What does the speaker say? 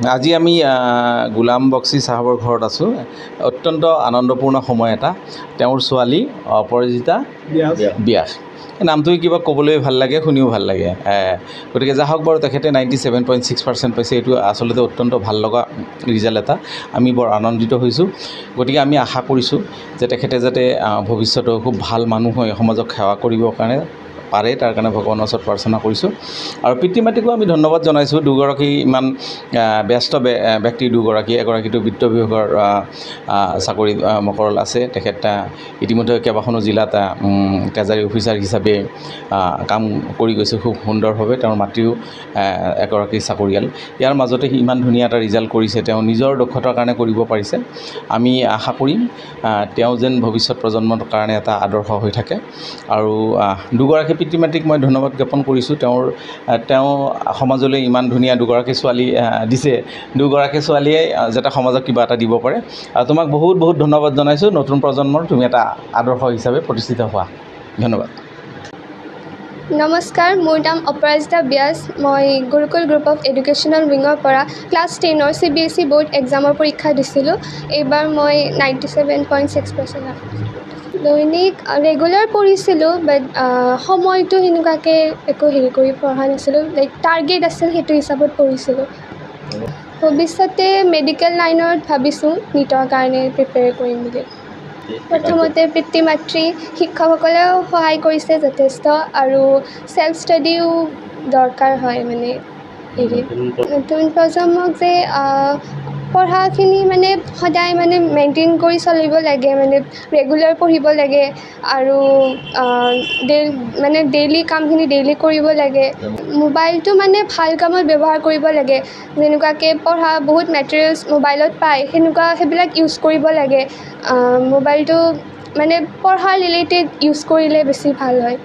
আজি আমি গোলাম বক্সি চাহাবৰ ঘৰত আছোঁ। অত্যন্ত আনন্দপূৰ্ণ সময় এটা। তেওঁৰ ছোৱালী অপৰাজিতা ব্যাস। নামটো কিবা ক'বলৈ ভাল লাগে, শুনিও ভাল লাগে। গতিকে যা হওক বাৰু, তেখেতে 97.6% পাইছে। এইটো আচলতে অত্যন্ত ভাল লগা ৰিজাল্ট এটা। আমি বৰ আনন্দিত হৈছোঁ। গতিকে আমি আশা কৰিছোঁ যে তেখেতে যাতে ভৱিষ্যতেও খুব ভাল মানুহ হৈ সমাজক সেৱা কৰিবৰ কাৰণে পাৰে, তাৰ কাৰণে ভগৱানৰ ওচৰত প্ৰাৰ্থনা কৰিছোঁ। আৰু পিতৃ মাতৃকো আমি ধন্যবাদ জনাইছোঁ। দুগৰাকী ইমান ব্যস্ত ব্যক্তি দুগৰাকী, এগৰাকীটো বিত্ত বিভাগৰ চাকৰি মকৰল আছে। তেখেত ইতিমধ্যে কেইবাখনো জিলাত ট্ৰেজাৰী অফিচাৰ হিচাপে কাম কৰি গৈছে খুব সুন্দৰভাৱে। তেওঁৰ মাতৃও এগৰাকী চাকৰিয়াল। ইয়াৰ মাজতে ইমান ধুনীয়া এটা ৰিজাল্ট কৰিছে, তেওঁ নিজৰ দক্ষতাৰ কাৰণে কৰিব পাৰিছে। আমি আশা কৰিম তেওঁ যেন ভৱিষ্যত প্ৰজন্মৰ কাৰণে এটা আদৰ্শ হৈ থাকে। আৰু দুগৰাকী পিতৃ মাতৃক মই ধন্যবাদ জ্ঞাপন কৰিছোঁ। তেওঁ সমাজলৈ ইমান ধুনীয়া দুগৰাকী ছোৱালী দিছে। দুগৰাকী ছোৱালীয়ে যাতে সমাজক কিবা এটা দিব পাৰে। তোমাক বহুত বহুত ধন্যবাদ জনাইছোঁ। নতুন প্ৰজন্মৰ তুমি এটা আদৰ্শ হিচাপে প্ৰতিষ্ঠিত হোৱা। ধন্যবাদ। নমস্কাৰ, মোৰ নাম অপৰাজিতা ব্যাস। মই গুৰুকুল গ্ৰুপ অফ এডুকেশ্যনেল উইঙৰ পৰা ক্লাছ 10ৰ CBSE ব'ৰ্ড এক্সামৰ পৰীক্ষা দিছিলোঁ। এইবাৰ মই 97.6% দৈনিক ৰেগুলাৰ পঢ়িছিলোঁ, বাট সময়টো সেনেকুৱাকৈ একো কৰি পঢ়া নাছিলোঁ। টাৰ্গেট আছিল, সেইটো হিচাপত পঢ়িছিলোঁ। ভৱিষ্যতে মেডিকেল লাইনত ভাবিছোঁ, নীটৰ কাৰণে প্ৰিপেয়াৰ কৰিম বুলি। প্ৰথমতে পিতৃ মাতৃ শিক্ষকসকলেও সহায় কৰিছে যথেষ্ট, আৰু চেল্ফ ষ্টাডিও দৰকাৰ হয়। নতুন প্ৰজন্মক যে পঢ়াখিনি সদায় মেইনটেইন কৰি চলিব লাগে, ৰেগুলাৰ পঢ়িব লাগে, আৰু ডেইলি কামখিনি ডেইলি কৰিব লাগে। মোবাইলটো ভাল কামত ব্যৱহাৰ কৰিব লাগে। যেনেকুৱাকৈ পঢ়া বহুত মেটেৰিয়েলছ মোবাইলত পায়, সেইবিলাক ইউজ কৰিব লাগে। মোবাইলটো পঢ়াৰ ৰিলেটেড ইউজ কৰিলে বেছি ভাল হয়।